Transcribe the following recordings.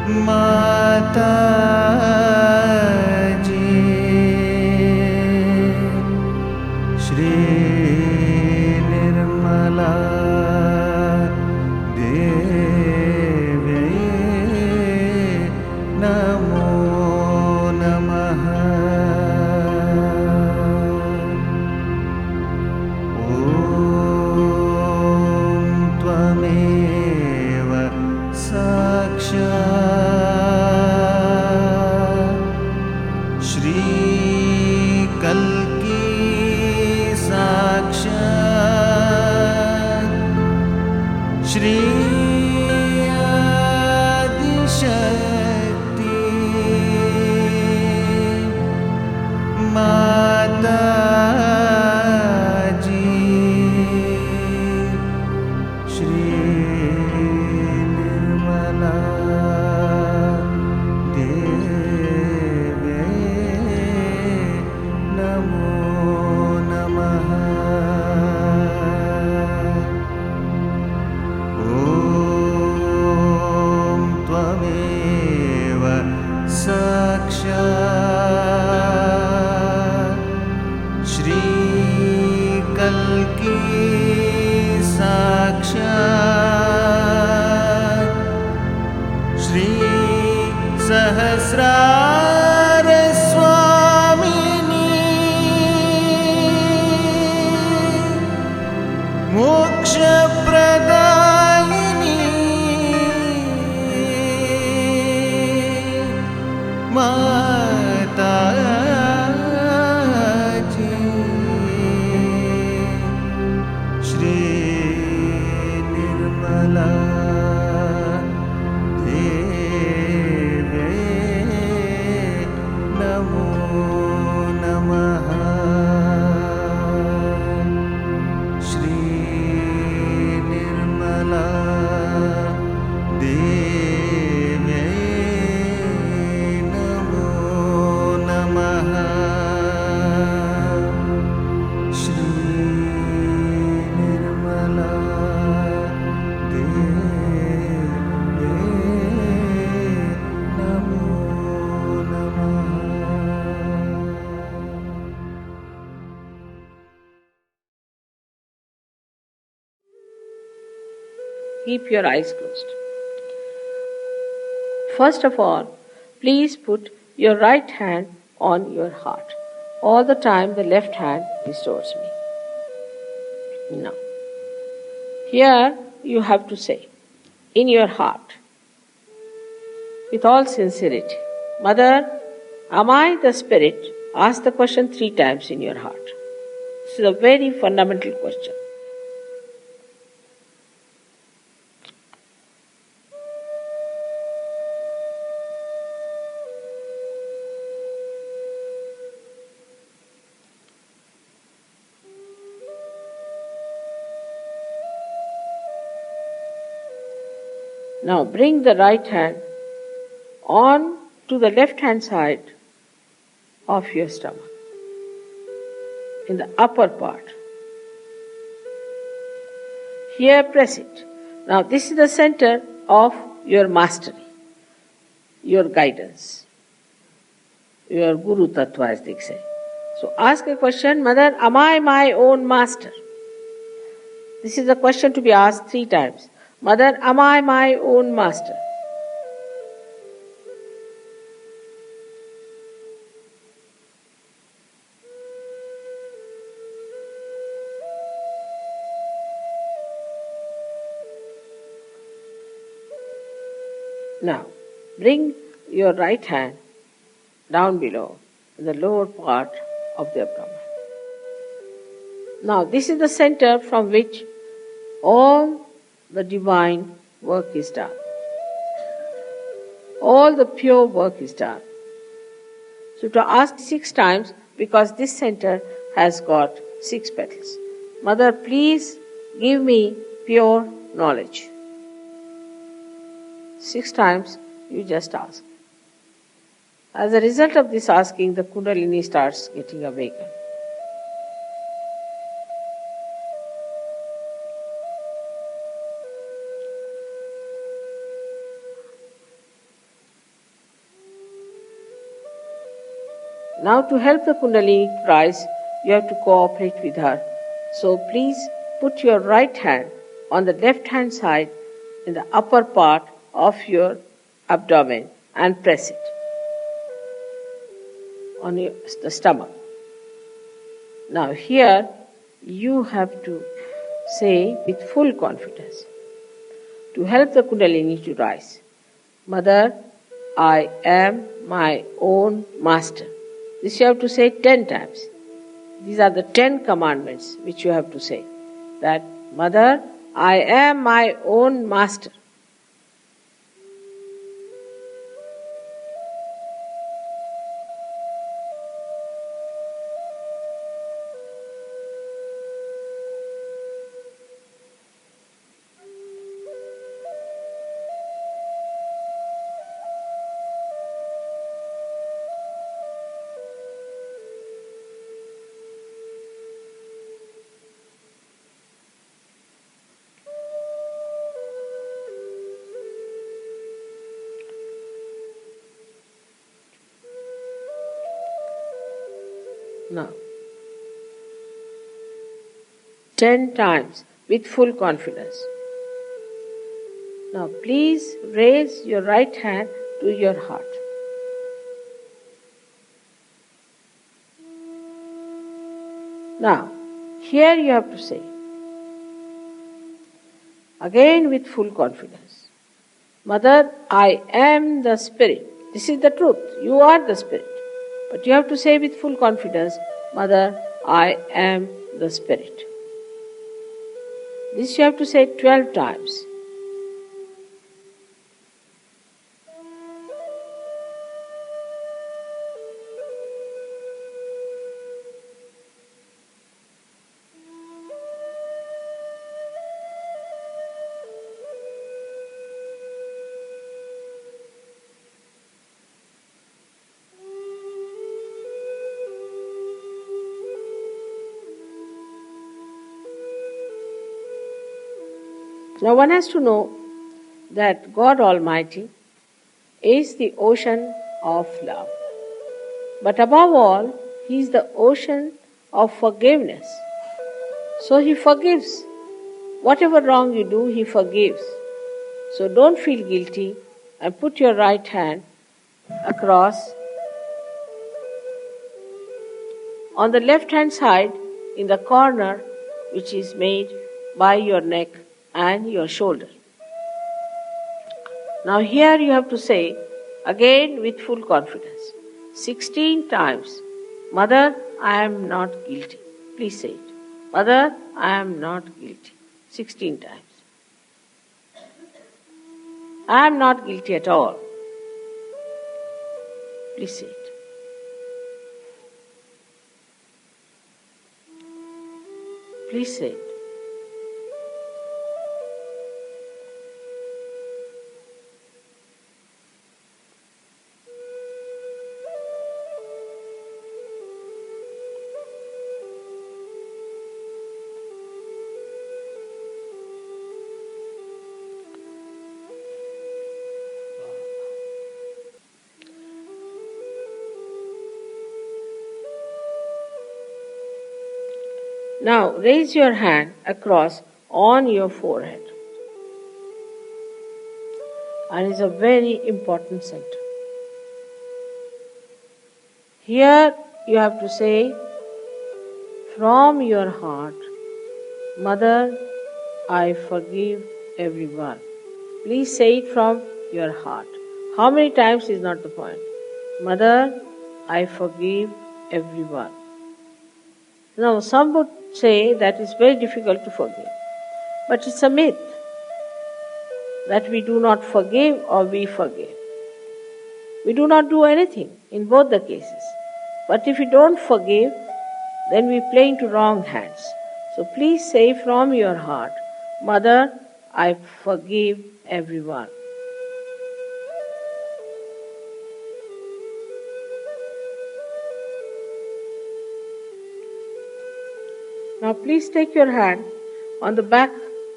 Mataji, Shri Nirmala Devi Namo Namaha. Om Tvameva Sakshat Shri Kalki Sakshat Shri Adishakti Mataji, Shri Nirmala Devi Namo Namaha. Om Tvameva Sakshat Shri Kalki Sakshat Shri Sahasrara Swamini Moksha Pradayini Mataji, Shri Nirmala Devi Namo Namaha. Shri Nirmala Devi Namo Namaha. Shri Nirmala Devi Namo Namaha. Keep your eyes closed. First of all, please put your right hand on your heart. All the time the left hand is towards me. Now, here you have to say, in your heart, with all sincerity, Mother, am I the spirit? Ask the question 3 times in your heart. This is a very fundamental question. Now bring the right hand on to the left hand side of your stomach, in the upper part. Here press it. Now this is the center of your mastery, your guidance, your Guru Tattva as they say. So ask a question, Mother, am I my own master? This is a question to be asked 3 times. Mother, am I my own master? Now, bring your right hand down below, in the lower part of the abdomen. Now, this is the center from which all the divine work is done. All the pure work is done. So to ask 6 times, because this center has got 6 petals. Mother, please give me pure knowledge. 6 times you just ask. As a result of this asking, the Kundalini starts getting awakened. Now to help the Kundalini rise, you have to cooperate with her. So please put your right hand on the left hand side in the upper part of your abdomen and press it on the stomach. Now here you have to say with full confidence, to help the Kundalini to rise, Mother, I am my own master. This you have to say 10 times. These are the 10 commandments which you have to say. That, Mother, I am my own master. Now, 10 times with full confidence. Now, please raise your right hand to your heart. Now, here you have to say, again with full confidence, Mother, I am the Spirit. This is the truth. You are the Spirit. But you have to say with full confidence, Mother, I am the Spirit. This you have to say 12 times. Now one has to know that God Almighty is the ocean of love. But above all, He is the ocean of forgiveness. So He forgives. Whatever wrong you do, He forgives. So don't feel guilty and put your right hand across on the left hand side in the corner which is made by your neck and your shoulder. Now here you have to say, again with full confidence, 16 times, Mother, I am not guilty. Please say it. Mother, I am not guilty. 16 times. I am not guilty at all. Please say it. Please say it. Now raise your hand across on your forehead. And it's a very important center. Here you have to say from your heart, Mother, I forgive everyone. Please say it from your heart. How many times is not the point. Mother, I forgive everyone. Now some would say that it's very difficult to forgive. But it's a myth that we do not forgive or we forgive. We do not do anything in both the cases. But if we don't forgive, then we play into wrong hands. So please say from your heart, Mother, I forgive everyone. Now please take your hand on the back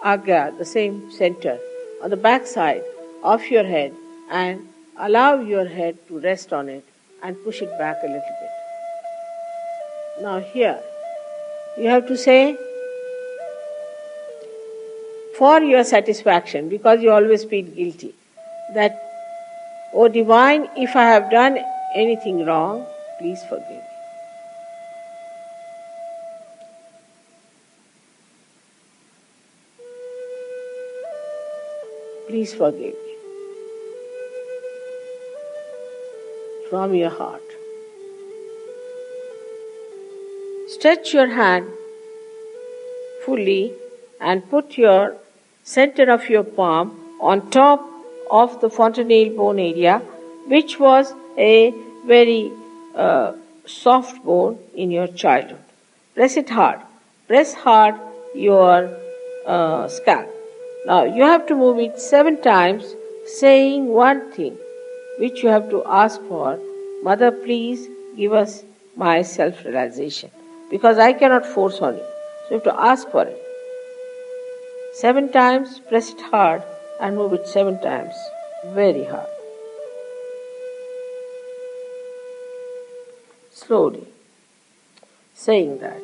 agya, the same center, on the back side of your head and allow your head to rest on it and push it back a little bit. Now, here you have to say, for your satisfaction, because you always feel guilty, that, O Divine, if I have done anything wrong, please forgive me. Please forgive me. From your heart. Stretch your hand fully and put your center of your palm on top of the fontanelle bone area, which was a very soft bone in your childhood. Press it hard. Press hard your scalp. Now you have to move it 7 times, saying one thing which you have to ask for. Mother, please give us my self-realization, because I cannot force on you. So you have to ask for it. 7 times, press it hard and move it 7 times, very hard. Slowly, saying that.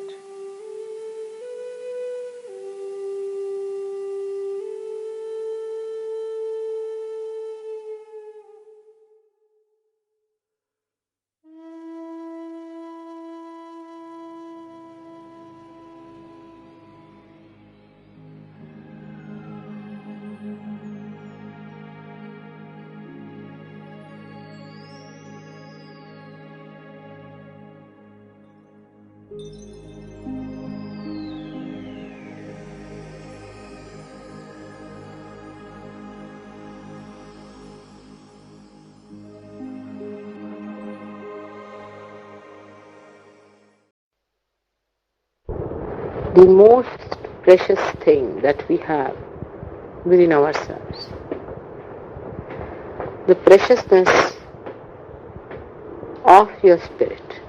The most precious thing that we have within ourselves, the preciousness of your spirit,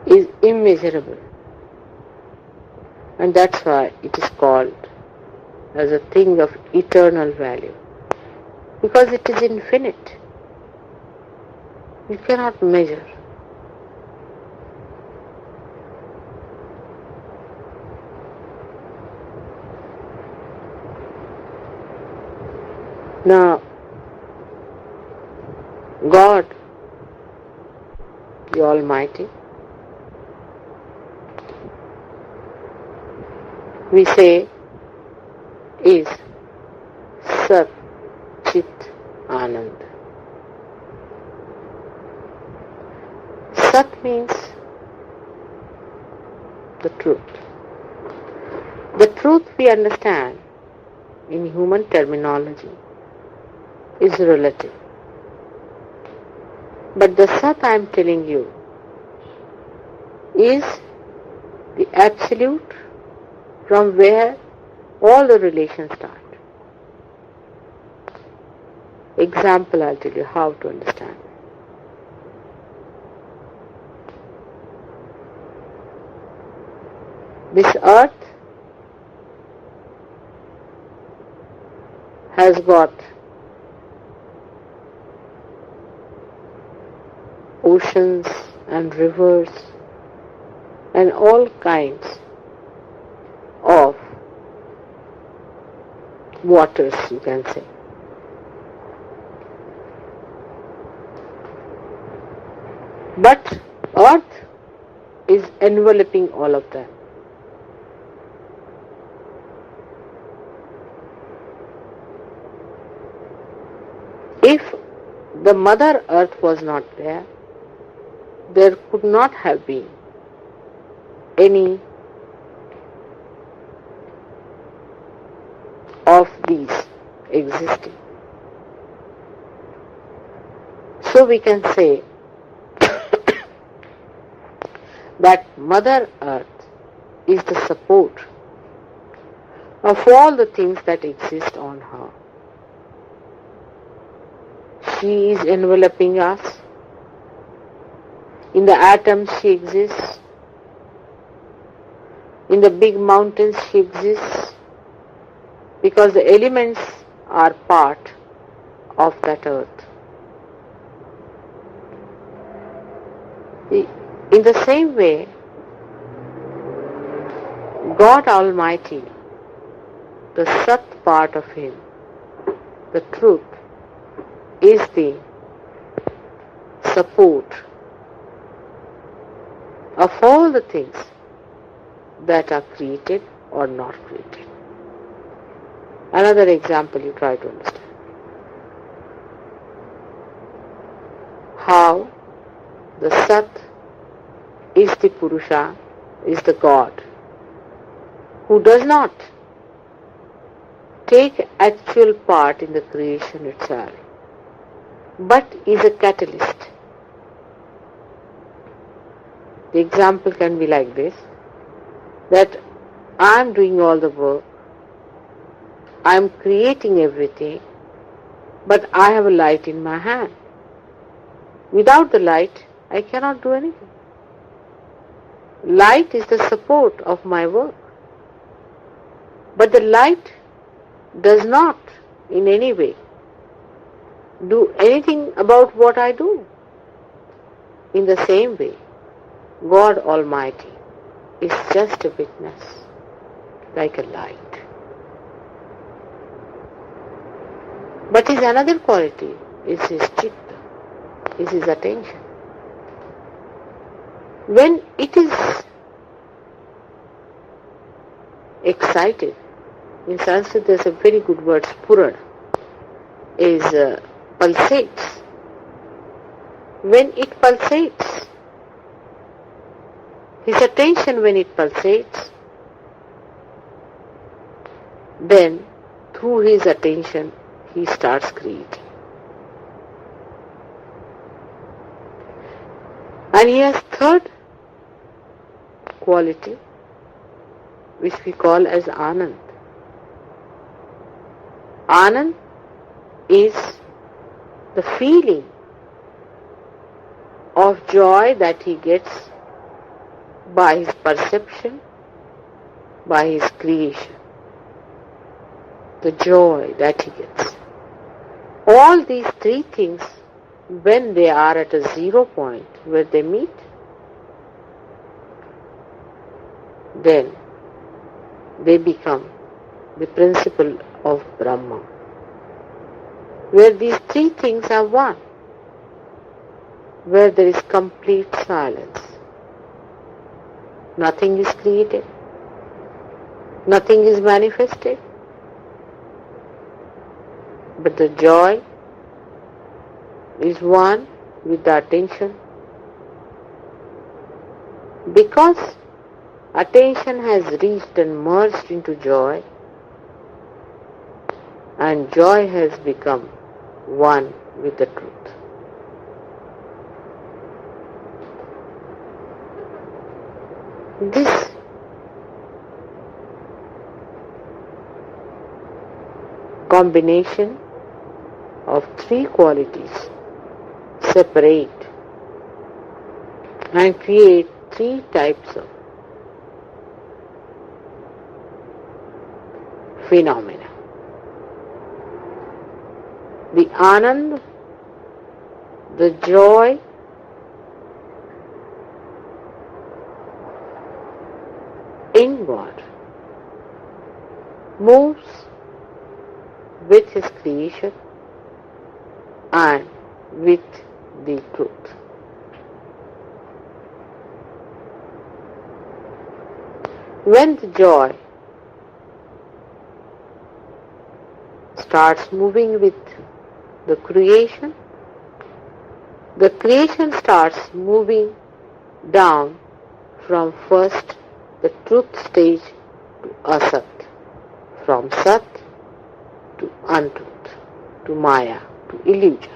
is immeasurable, and that's why it is called as a thing of eternal value, because it is infinite. You cannot measure. Now, God, the Almighty, we say, is Sat Chit Anand. Sat means the truth. The truth we understand in human terminology is relative. But the Sat I am telling you is the absolute from where all the relations start. Example, I'll tell you how to understand. This earth has got oceans and rivers and all kinds of waters, you can say. But earth is enveloping all of them. If the Mother Earth was not there, there could not have been any of these existing. So we can say that Mother Earth is the support of all the things that exist on her. She is enveloping us. In the atoms she exists. In the big mountains she exists. Because the elements are part of that earth. In the same way, God Almighty, the Sat part of Him, the truth, is the support of all the things that are created or not created. Another example you try to understand. How the Sat is the Purusha, is the God, who does not take actual part in the creation itself, but is a catalyst. The example can be like this, that I am doing all the work, I am creating everything, but I have a light in my hand. Without the light, I cannot do anything. Light is the support of my work. But the light does not in any way do anything about what I do. In the same way, God Almighty is just a witness, like a light. But his another quality is his chitta, is his attention. When it is excited, in Sanskrit there is a very good word, spurana, is pulsates. When it pulsates, his attention when it pulsates, then through his attention he starts creating. And he has third quality, which we call as Anand. Anand is the feeling of joy that he gets by his perception, by his creation. The joy that he gets. All these three things, when they are at a 0 point where they meet, then they become the principle of Brahma, where these three things are one, where there is complete silence. Nothing is created, nothing is manifested, but the joy is one with the attention. Because attention has reached and merged into joy, and joy has become one with the truth. This combination of three qualities separate and create three types of phenomena. The Anand, the joy, in God, moves with his creation and with the truth. When the joy starts moving with the creation starts moving down from first the truth stage to asat, from sat to untruth, to maya, to illusion.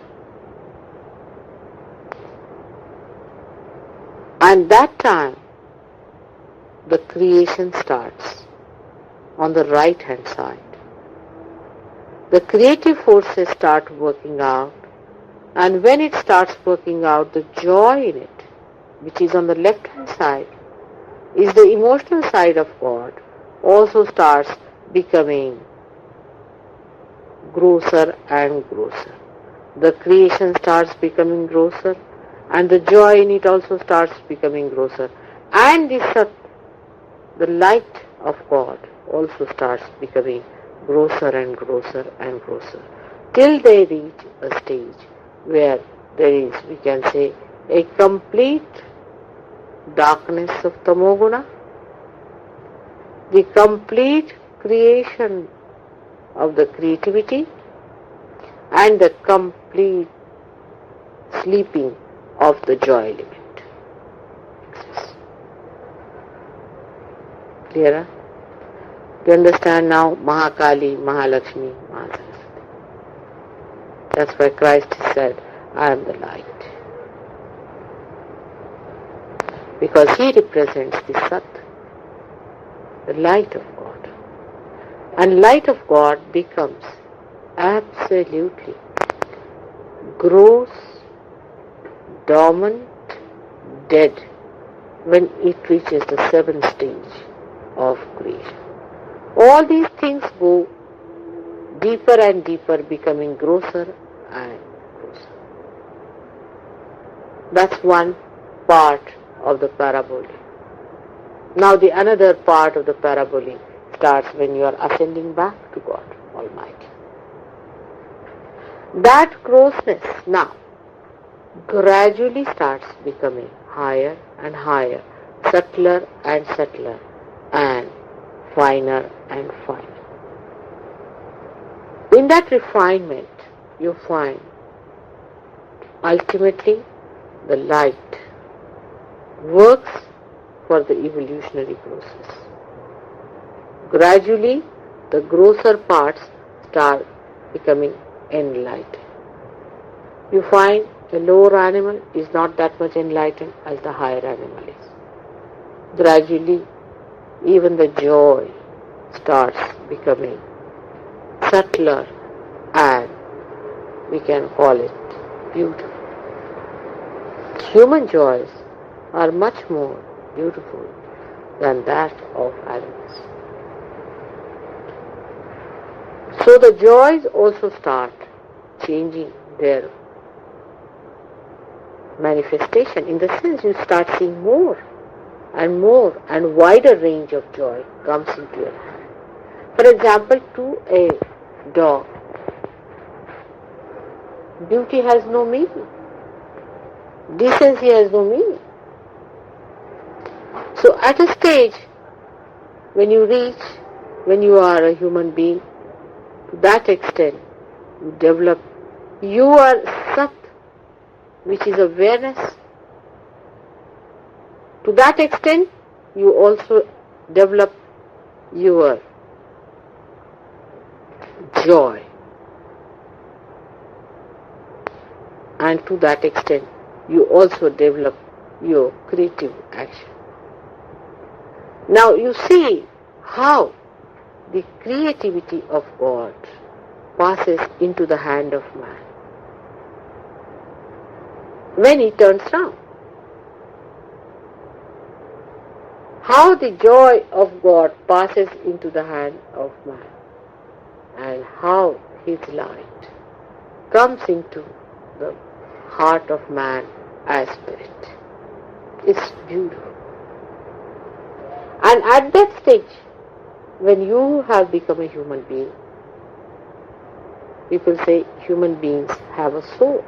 And that time the creation starts on the right hand side. The creative forces start working out, and when it starts working out, the joy in it, which is on the left hand side, is the emotional side of God, also starts becoming grosser and grosser. The creation starts becoming grosser, and the joy in it also starts becoming grosser. And the Sat, the light of God, also starts becoming grosser and grosser and grosser, till they reach a stage where there is, we can say, a complete darkness of Tamoguna, the complete creation of the creativity, and the complete sleeping of the joy element. Clearer? You understand now Mahakali, Mahalakshmi, Mahasaraswati. That's why Christ said, I am the light. Because he represents the Sat, the light of God. And light of God becomes absolutely gross, dormant, dead when it reaches the seventh stage of creation. All these things go deeper and deeper, becoming grosser and grosser. That's one part of the parabole. Now the another part of the parabole starts when you are ascending back to God Almighty. That grossness now gradually starts becoming higher and higher, subtler and subtler, and finer and finer. In that refinement, you find ultimately the light works for the evolutionary process. Gradually, the grosser parts start becoming enlightened. You find the lower animal is not that much enlightened as the higher animal is. Gradually, even the joy starts becoming subtler, and we can call it beautiful. Human joys are much more beautiful than that of animals. So the joys also start changing their manifestation. In the sense, you start seeing more and wider range of joy comes into your hand. For example, to a dog, beauty has no meaning. Decency has no meaning. So at a stage when you are a human being, to that extent you develop your Sat, which is awareness. To that extent you also develop your joy, and to that extent you also develop your creative action. Now you see how the creativity of God passes into the hand of man when he turns round. How the joy of God passes into the hand of man, and how his light comes into the heart of man as spirit. It's beautiful. And at that stage, when you have become a human being, people say human beings have a soul.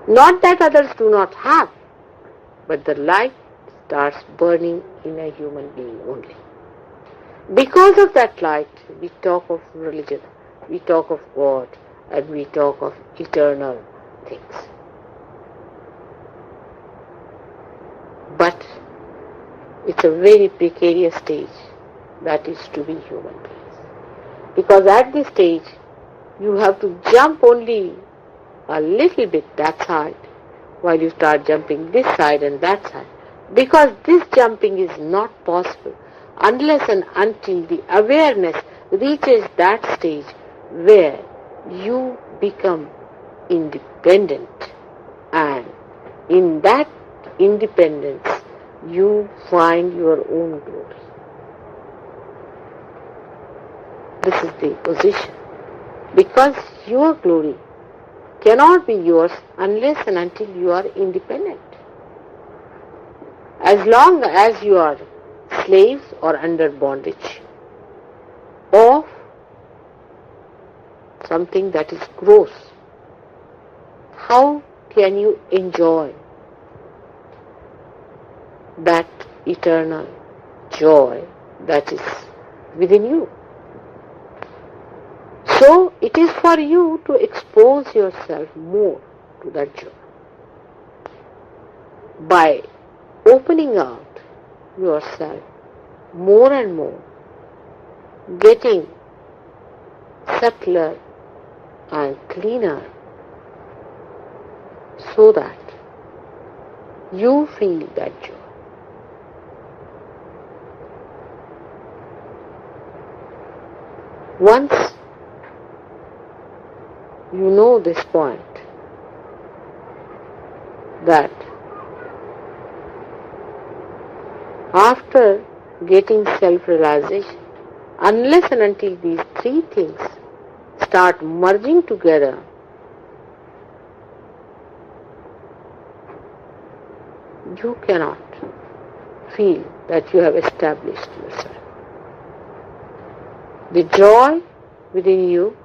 Not that others do not have, but the light starts burning in a human being only. Because of that light, we talk of religion, we talk of God, and we talk of eternal things. But it's a very precarious stage, that is to be human beings. Because at this stage, you have to jump only a little bit that side, while you start jumping this side and that side. Because this jumping is not possible unless and until the awareness reaches that stage where you become independent, and in that independence you find your own glory. This is the position. Because your glory cannot be yours unless and until you are independent. As long as you are slaves or under bondage of something that is gross, how can you enjoy that eternal joy that is within you? So it is for you to expose yourself more to that joy by opening out yourself more and more, getting subtler and cleaner, so that you feel that joy. Once you know this point, that after getting self-realization, unless and until these three things start merging together, you cannot feel that you have established yourself. The joy within you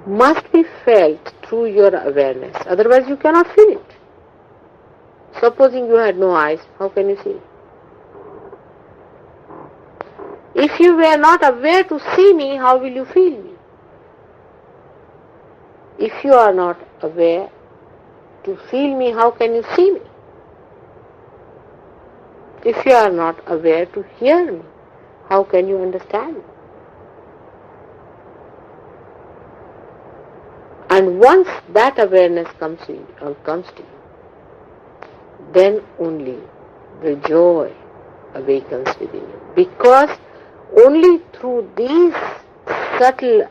must be felt through your awareness, otherwise you cannot feel it. Supposing you had no eyes, how can you see? If you were not aware to see me, how will you feel me? If you are not aware to feel me, how can you see me? If you are not aware to hear me, how can you understand me? And once that awareness comes to you, then only the joy awakens within you. Because only through these subtle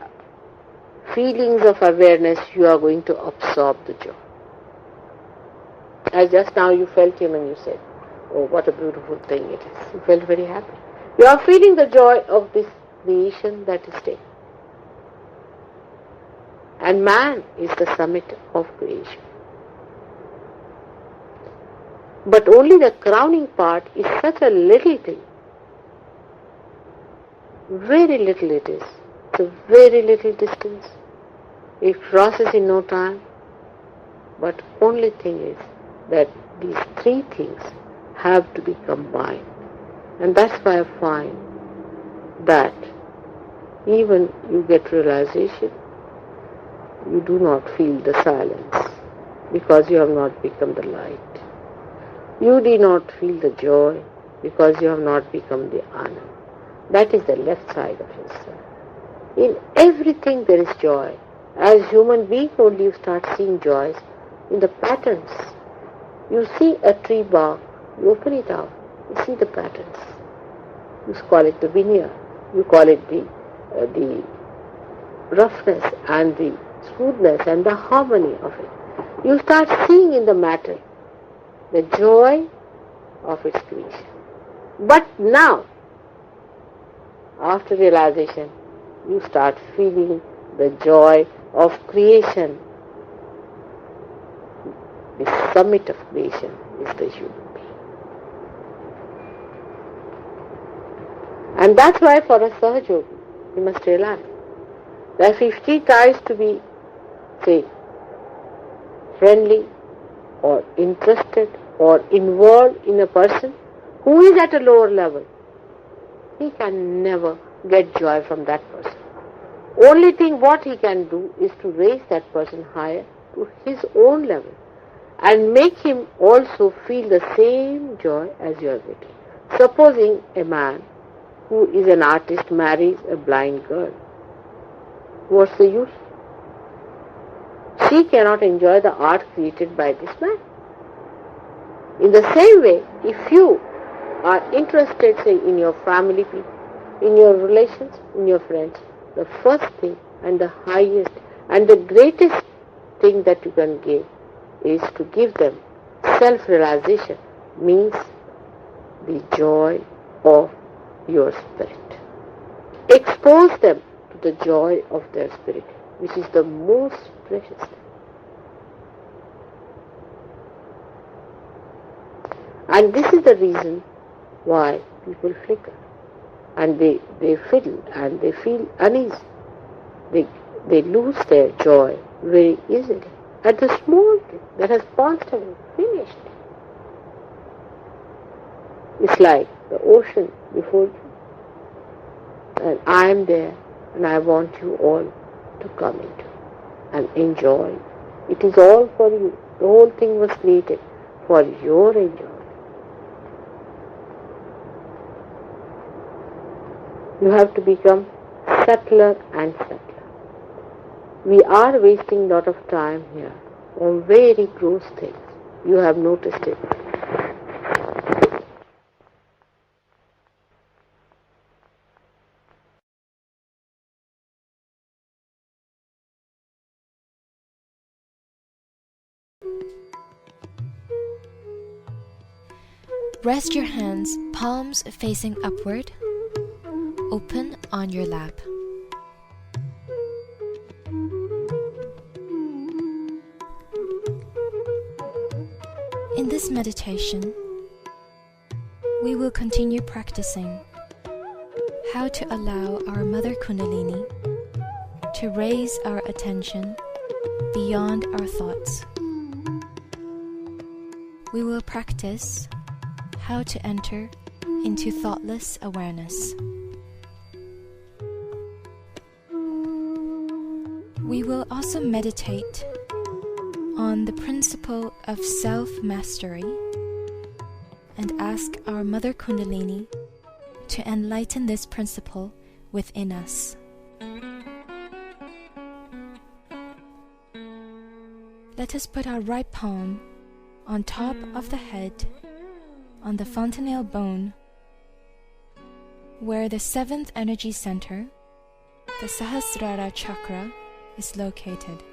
feelings of awareness you are going to absorb the joy. As just now you felt him and you said, oh, what a beautiful thing it is. You felt very happy. You are feeling the joy of this creation that is taken. And man is the summit of creation. But only the crowning part is such a little thing. Very little it is. It's a very little distance. It crosses in no time. But only thing is that these three things have to be combined. And that's why I find that even you get realization, you do not feel the silence because you have not become the light. You do not feel the joy because you have not become the Anand. That is the left side of yourself. In everything there is joy. As human being only you start seeing joys in the patterns. You see a tree bark, you open it out, you see the patterns. You call it the veneer, you call it the roughness and the smoothness and the harmony of it. You start seeing in the matter the joy of its creation. But now, after realization, you start feeling the joy of creation. The summit of creation is the human being. And that's why for a Sahaja, you must realize that if he tries to be, say, friendly or interested or involved in a person who is at a lower level, he can never get joy from that person. Only thing what he can do is to raise that person higher to his own level and make him also feel the same joy as you are getting. Supposing a man who is an artist marries a blind girl, what's the use? She cannot enjoy the art created by this man. In the same way, if you are interested, say, in your family people, in your relations, in your friends, the first thing and the highest and the greatest thing that you can give is to give them self-realization, means the joy of your spirit. Expose them to the joy of their spirit, which is the most precious thing. And this is the reason why people flicker and they fiddle and they feel uneasy. They lose their joy very easily at the small thing that has passed away, finished. It's like the ocean before you. And I am there and I want you all to come into and enjoy. It is all for you. The whole thing was created for your enjoyment. You have to become subtler and subtler. We are wasting a lot of time here on very gross things. You have noticed it. Rest your hands, palms facing upward, open on your lap. In this meditation, we will continue practicing how to allow our Mother Kundalini to raise our attention beyond our thoughts. We will practice how to enter into thoughtless awareness. We will also meditate on the principle of self-mastery and ask our Mother Kundalini to enlighten this principle within us. Let us put our right palm on top of the head, on the fontanelle bone, where the seventh energy center, the Sahasrara chakra, is located.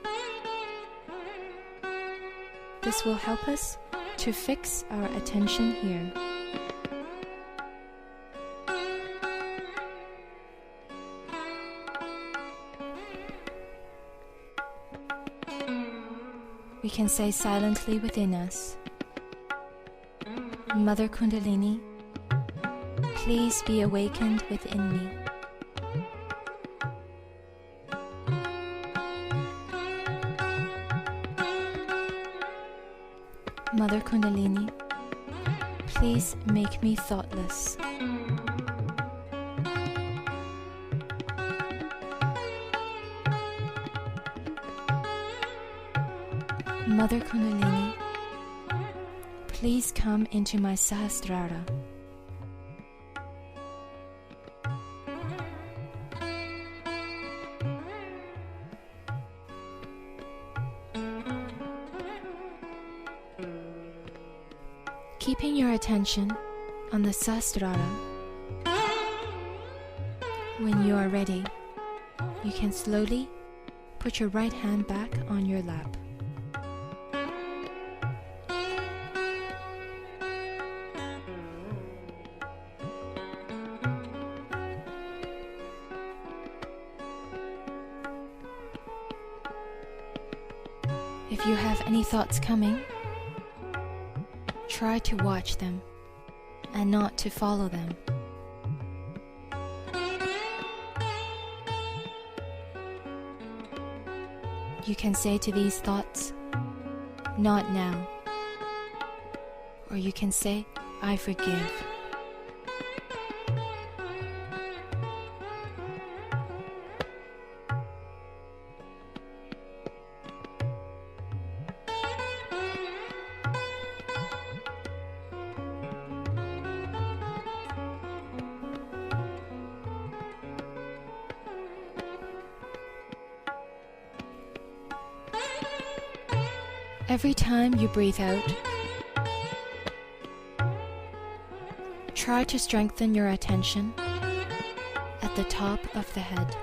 This will help us to fix our attention here. We can say silently within us, Mother Kundalini, please be awakened within me. Mother Kundalini, please make me thoughtless. Mother Kundalini, please come into my Sahasrara. Keeping your attention on the Sahasrara, when you are ready, you can slowly put your right hand back on your lap. If you have any thoughts coming, try to watch them and not to follow them. You can say to these thoughts, not now. Or you can say, I forgive. Every time you breathe out, try to strengthen your attention at the top of the head.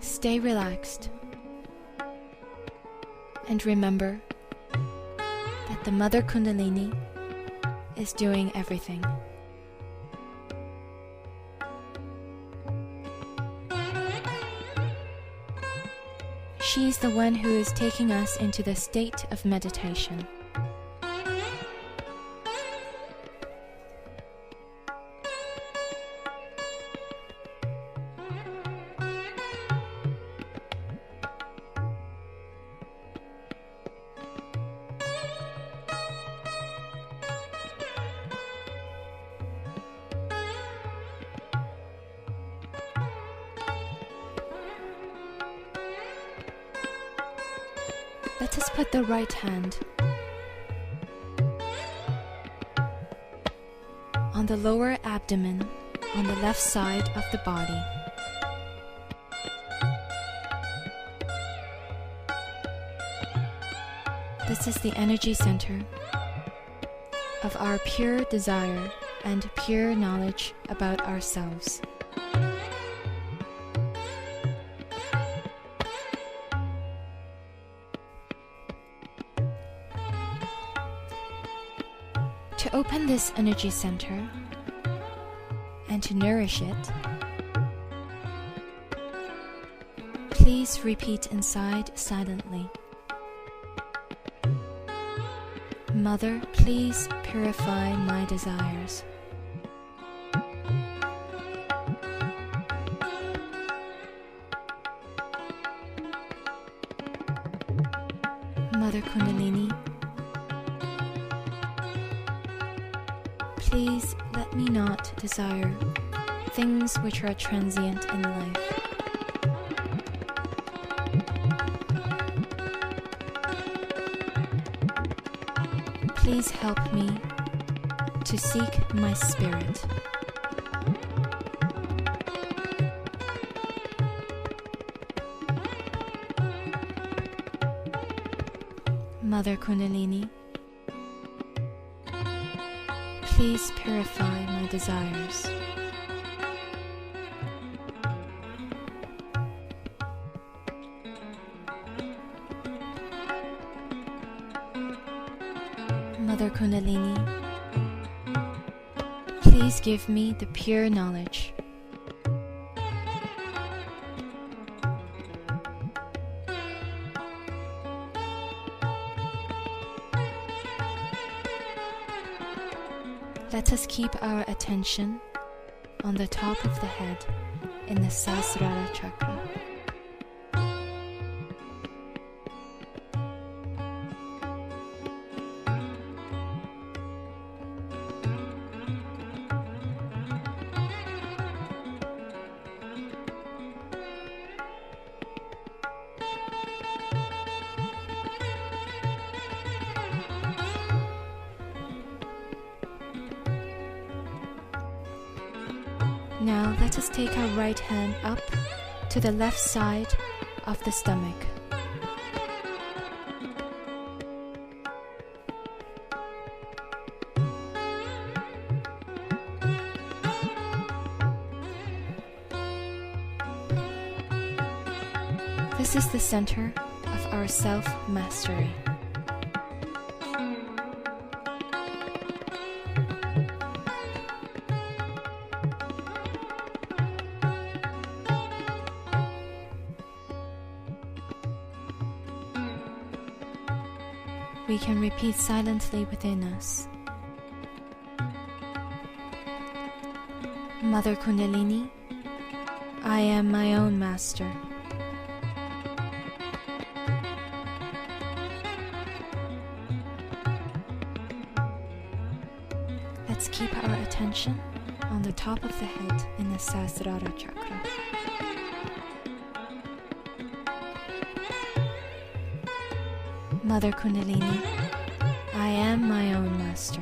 Stay relaxed and remember that the Mother Kundalini is doing everything. She is the one who is taking us into the state of meditation. Let us put the right hand on the lower abdomen on the left side of the body. This is the energy center of our pure desire and pure knowledge about ourselves. To open this energy center and to nourish it, please repeat inside silently. Mother, please purify my desires. Mother Kundalini, please let me not desire things which are transient in life. Please help me to seek my spirit. Mother Kundalini, please purify my desires. Mother Kundalini, please give me the pure knowledge. Let us keep our attention on the top of the head in the Sahasrara chakra. Now let us take our right hand up to the left side of the stomach. This is the center of our self-mastery. We can repeat silently within us. Mother Kundalini, I am my own master. Let's keep our attention on the top of the head in the Sahasrara chakra. Mother Kundalini, I am my own master.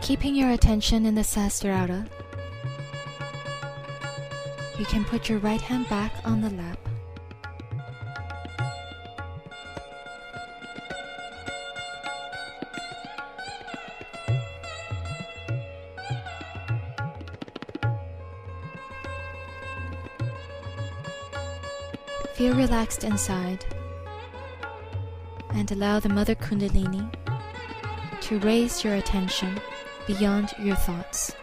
Keeping your attention in the Sahasrara, you can put your right hand back on the lap. Feel relaxed inside and allow the Mother Kundalini to raise your attention beyond your thoughts.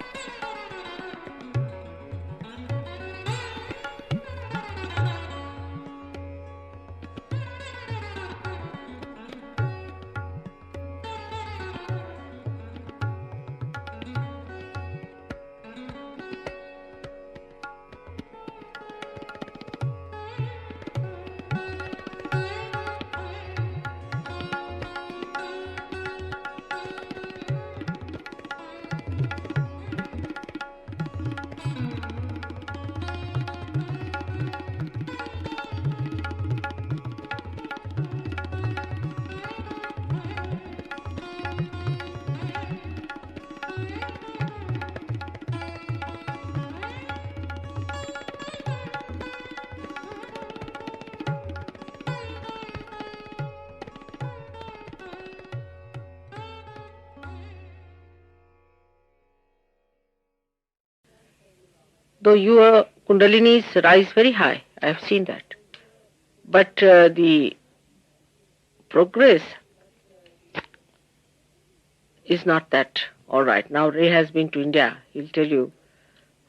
Though your kundalinis rise very high, I have seen that. But the progress is not that all right. Now Ray has been to India. He'll tell you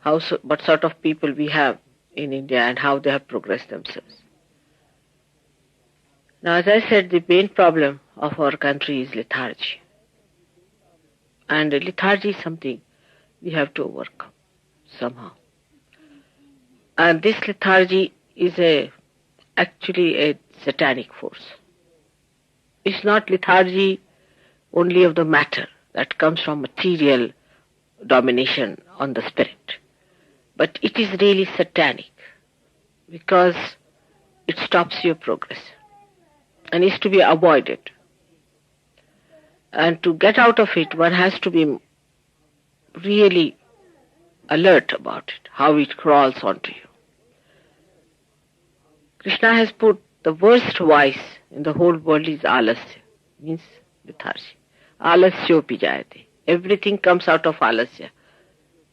what sort of people we have in India and how they have progressed themselves. Now, as I said, the main problem of our country is lethargy. And lethargy is something we have to overcome somehow. And this lethargy is actually a satanic force. It's not lethargy only of the matter that comes from material domination on the spirit, but it is really satanic because it stops your progress and is to be avoided. And to get out of it, one has to be really alert about it, how it crawls onto you. Krishna has put the worst vice in the whole world is alasya, means lethargy. Alasyo pijayate. Everything comes out of alasya.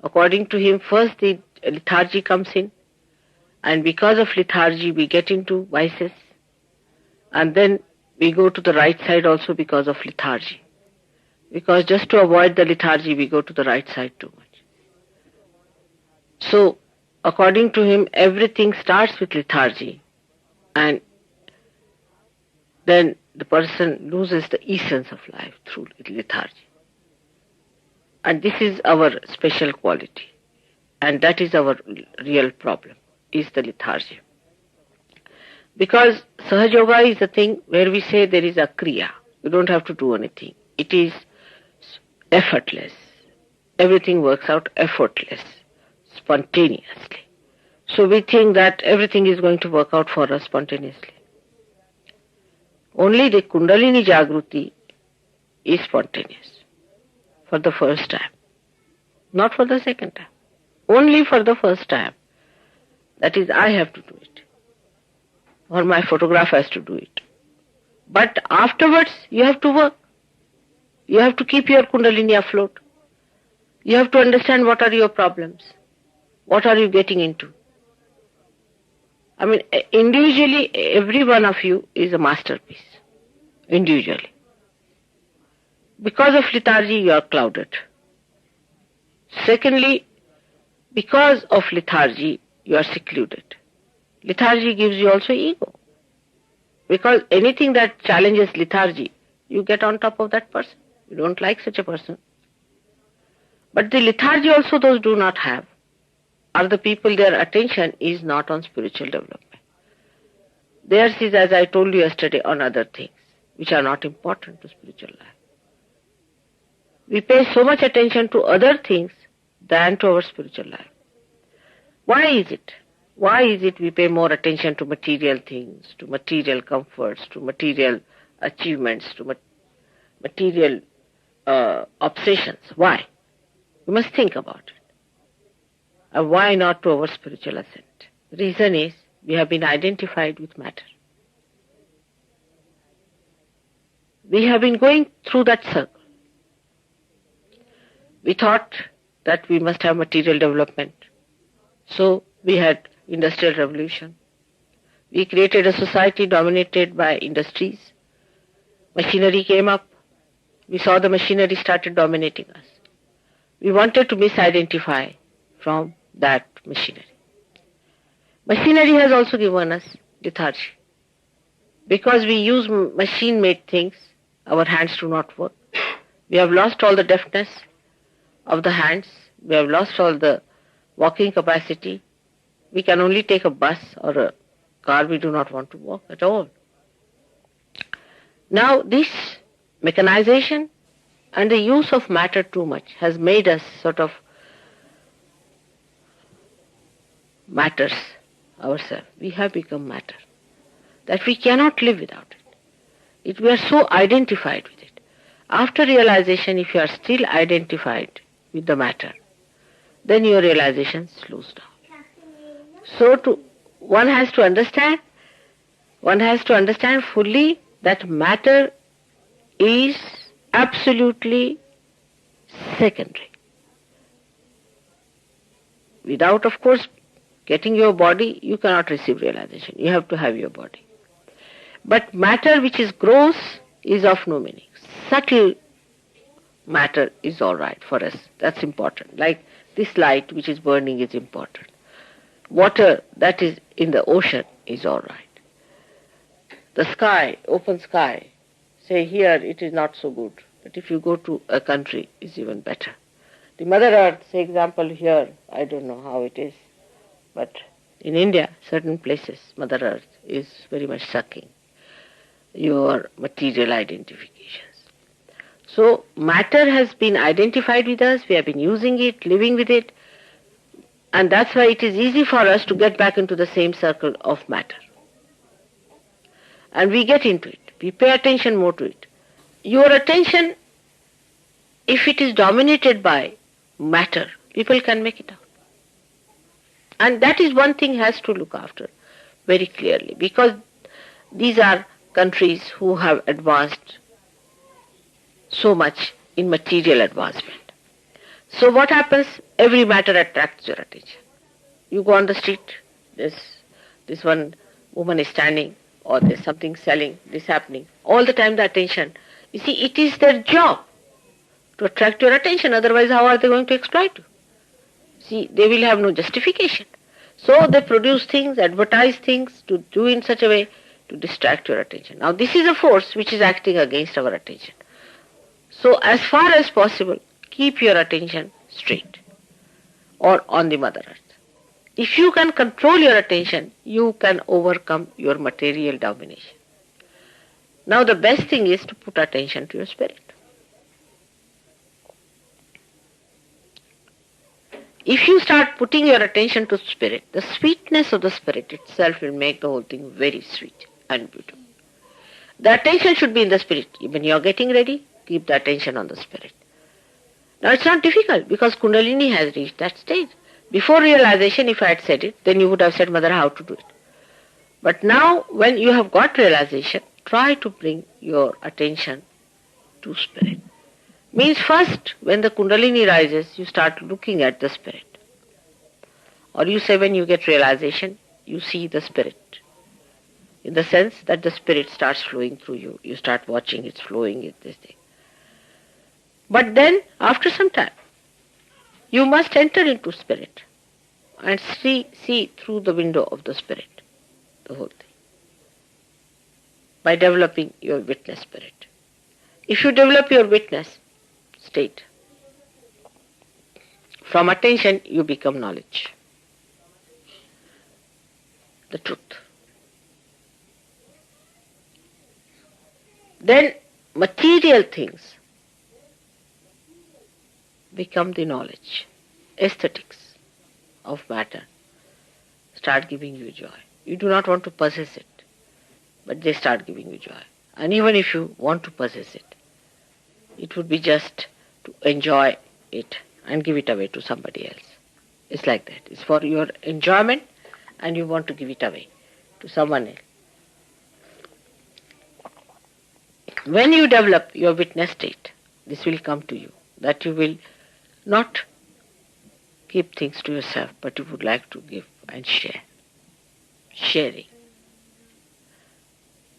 According to him, first the lethargy comes in, and because of lethargy we get into vices, and then we go to the right side also because of lethargy. Because just to avoid the lethargy, we go to the right side too much. So, according to him, everything starts with lethargy, and then the person loses the essence of life through lethargy. And this is our special quality, and that is our real problem, is the lethargy. Because Sahaja Yoga is the thing where we say there is a kriya. You don't have to do anything. It is effortless. Everything works out effortless, spontaneously. So we think that everything is going to work out for us spontaneously. Only the Kundalini Jagruti is spontaneous for the first time, not for the second time. Only for the first time. That is, I have to do it, or my photograph has to do it. But afterwards, you have to work. You have to keep your Kundalini afloat. You have to understand what are your problems. What are you getting into? I mean, individually, every one of you is a masterpiece. Individually. Because of lethargy, you are clouded. Secondly, because of lethargy, you are secluded. Lethargy gives you also ego. Because anything that challenges lethargy, you get on top of that person. You don't like such a person. But the lethargy also those do not have are the people their attention is not on spiritual development. Theirs is, as I told you yesterday, on other things which are not important to spiritual life. We pay so much attention to other things than to our spiritual life. Why is it? Why is it we pay more attention to material things, to material comforts, to material achievements, to material obsessions? Why? You must think about it. And why not to our spiritual ascent? The reason is we have been identified with matter. We have been going through that circle. We thought that we must have material development. So we had Industrial Revolution. We created a society dominated by industries. Machinery came up. We saw the machinery started dominating us. We wanted to misidentify from that machinery. Machinery has also given us lethargy. Because we use machine-made things, our hands do not work. We have lost all the deftness of the hands. We have lost all the walking capacity. We can only take a bus or a car. We do not want to walk at all. Now this mechanization and the use of matter too much has made us sort of matters ourselves. We have become matter, that we cannot live without it. We are so identified with it. After realization, if you are still identified with the matter, then your realization slows down. So one has to understand fully that matter is absolutely secondary. Without, of course, getting your body, you cannot receive realization. You have to have your body. But matter which is gross is of no meaning. Subtle matter is all right for us. That's important. Like this light which is burning is important. Water that is in the ocean is all right. The sky, open sky, say here it is not so good. But if you go to a country, it's even better. The Mother Earth, say example here, I don't know how it is, but in India, certain places, Mother Earth is very much sucking your material identifications. So matter has been identified with us, we have been using it, living with it, and that's why it is easy for us to get back into the same circle of matter. And we get into it, we pay attention more to it. Your attention, if it is dominated by matter, people can make it out. And that is one thing has to look after very clearly, because these are countries who have advanced so much in material advancement. So what happens? Every matter attracts your attention. You go on the street, this one woman is standing, or there's something selling, this happening. All the time the attention. You see, it is their job to attract your attention, otherwise how are they going to exploit you? See, they will have no justification. So they produce things, advertise things to do in such a way to distract your attention. Now this is a force which is acting against our attention. So as far as possible, keep your attention straight or on the Mother Earth. If you can control your attention, you can overcome your material domination. Now the best thing is to put attention to your spirit. If you start putting your attention to spirit, the sweetness of the spirit itself will make the whole thing very sweet and beautiful. The attention should be in the spirit. When you are getting ready, keep the attention on the spirit. Now it's not difficult because Kundalini has reached that stage. Before realization, if I had said it, then you would have said, Mother, how to do it. But now, when you have got realization, try to bring your attention to spirit. Means first, when the Kundalini rises, you start looking at the spirit. Or you say when you get realization, you see the spirit. In the sense that the spirit starts flowing through you. You start watching it's flowing, it's this thing. But then, after some time, you must enter into spirit and see through the window of the spirit, the whole thing, by developing your witness spirit. If you develop your witness state, from attention you become knowledge, the truth. Then material things become the knowledge. Aesthetics of matter start giving you joy. You do not want to possess it, but they start giving you joy. And even if you want to possess it, it would be just to enjoy it and give it away to somebody else. It's like that. It's for your enjoyment and you want to give it away to someone else. When you develop your witness state, this will come to you, that you will not keep things to yourself, but you would like to give and share. Sharing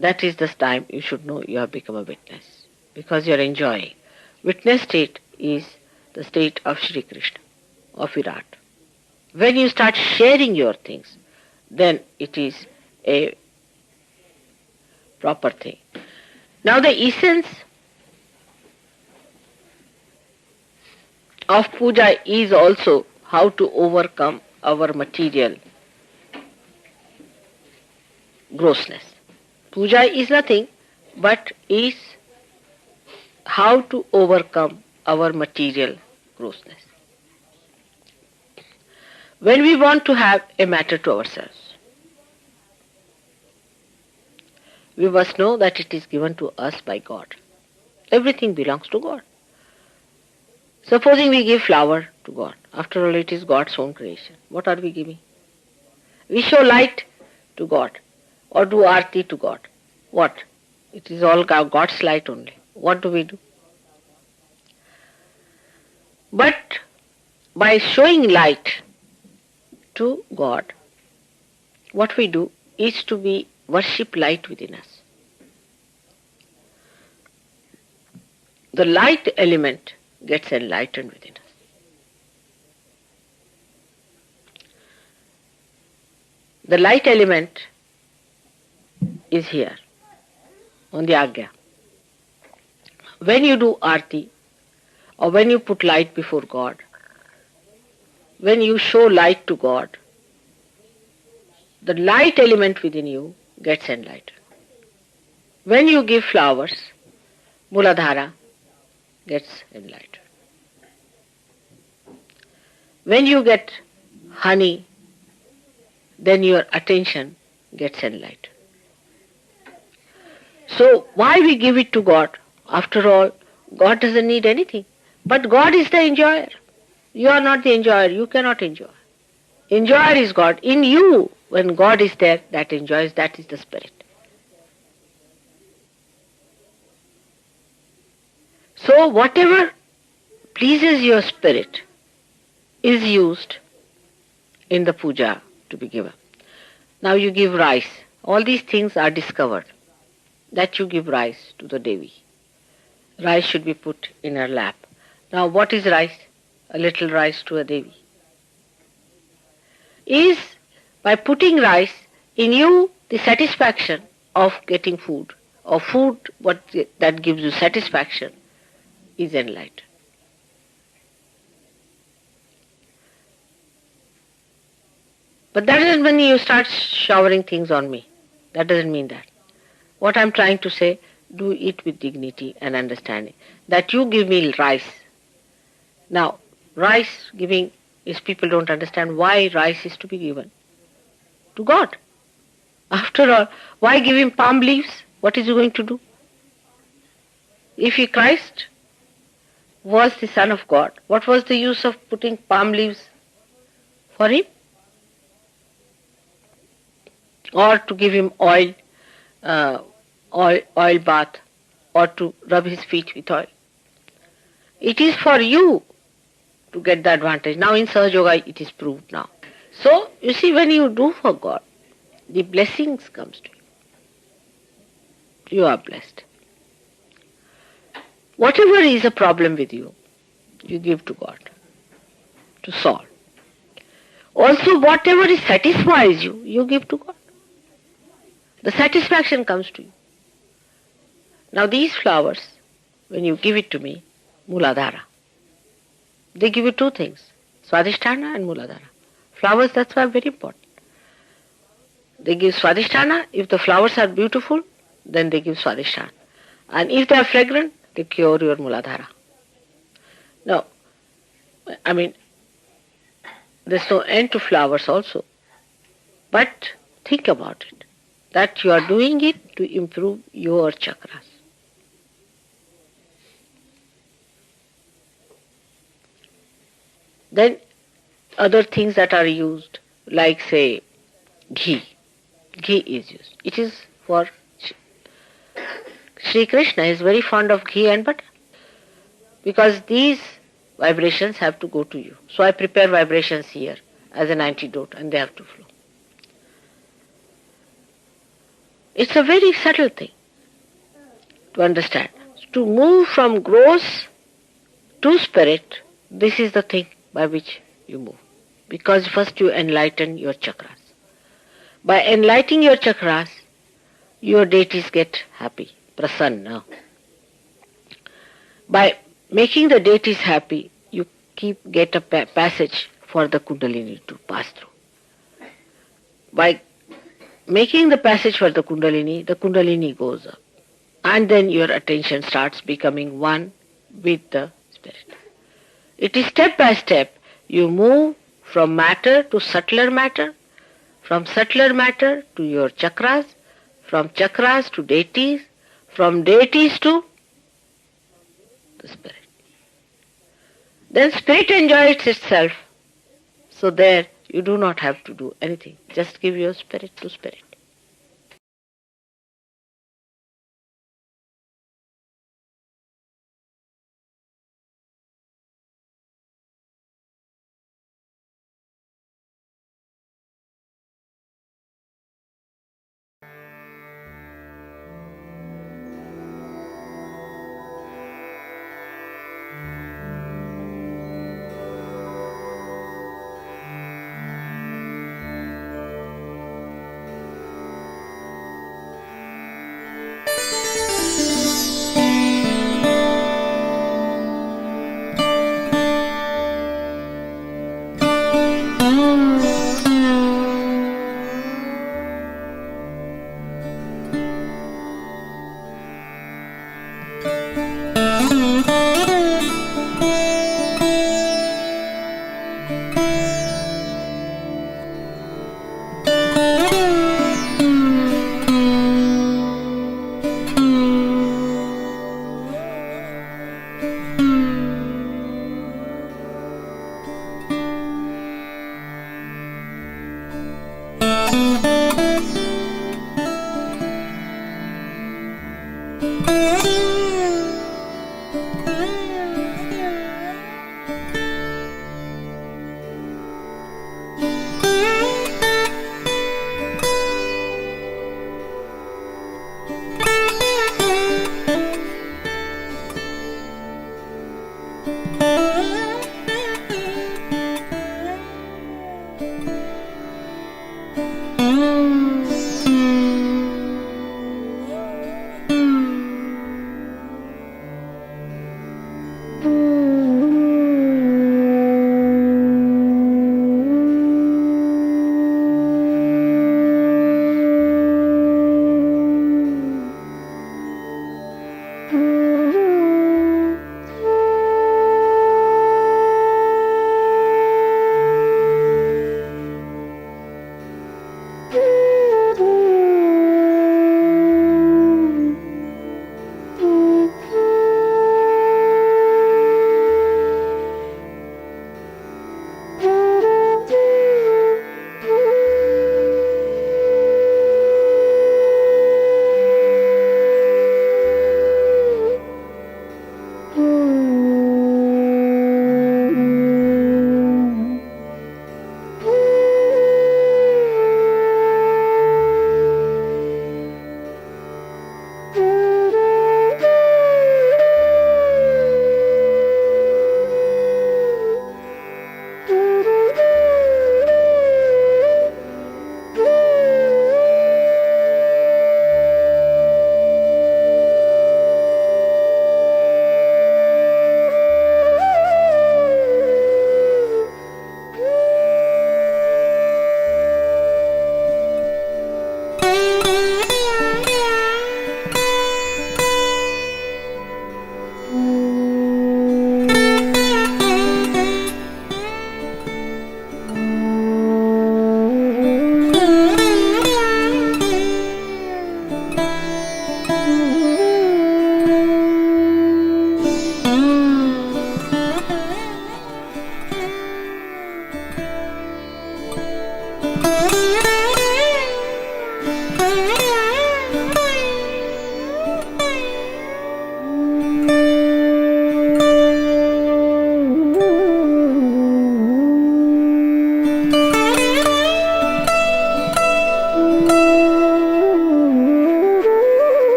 that is the time you should know you have become a witness, because you are enjoying. Witness state is the state of Shri Krishna, of Virat. When you start sharing your things, then it is a proper thing. Now the essence of puja is also how to overcome our material grossness. Puja is nothing but is how to overcome our material grossness. When we want to have a matter to ourselves, we must know that it is given to us by God. Everything belongs to God. Supposing we give flower to God, after all it is God's own creation. What are we giving? We show light to God or do arti to God. What? It is all God's light only. What do we do? But by showing light to God, what we do is to be worship light within us. The light element gets enlightened within us. The light element is here on the Agya. When you do arti or when you put light before God, when you show light to God, the light element within you gets enlightened. When you give flowers, Muladhara gets enlightened. When you get honey, then your attention gets enlightened. So why we give it to God? After all, God doesn't need anything. But God is the enjoyer. You are not the enjoyer. You cannot enjoy. Enjoyer is God. In you, when God is there, that enjoys, that is the spirit. So whatever pleases your spirit is used in the puja to be given. Now you give rice. All these things are discovered that you give rice to the Devi. Rice should be put in her lap. Now what is rice? A little rice to a Devi. Is by putting rice in you the satisfaction of getting food, or food that gives you satisfaction is enlightened. But that doesn't mean you start showering things on me. That doesn't mean that. What I'm trying to say, do it with dignity and understanding. That you give me rice. Now, rice giving is people don't understand why rice is to be given to God. After all, why give him palm leaves? What is he going to do? If he Christ was the Son of God, what was the use of putting palm leaves for him? Or to give him oil bath, or to rub his feet with oil. It is for you to get the advantage. Now in Sahaja Yoga it is proved now. So you see, when you do for God, the blessings comes to you. You are blessed. Whatever is a problem with you, you give to God to solve. Also whatever satisfies you, you give to God. The satisfaction comes to you. Now these flowers, when you give it to me, Muladhara, they give you two things, Swadhisthana and Muladhara. Flowers, that's why very important. They give Swadhisthana. If the flowers are beautiful, then they give Swadhisthana. And if they are fragrant, they cure your Muladhara. Now, I mean, there's no end to flowers also. But think about it, that you are doing it to improve your chakras. Then other things that are used, like say ghee. Ghee is used. It is for Shri Krishna is very fond of ghee and butter, because these vibrations have to go to you. So I prepare vibrations here as an antidote, and they have to flow. It's a very subtle thing to understand. To move from gross to spirit, this is the thing by which you move. Because first you enlighten your chakras. By enlightening your chakras, your deities get happy, prasanna. By making the deities happy, you get a passage for the kundalini to pass through. By making the passage for the kundalini goes up. And then your attention starts becoming one with the spirit. It is step by step. You move from matter to subtler matter, from subtler matter to your chakras, from chakras to deities, from deities to the spirit. Then spirit enjoys itself. So there you do not have to do anything. Just give your spirit to spirit.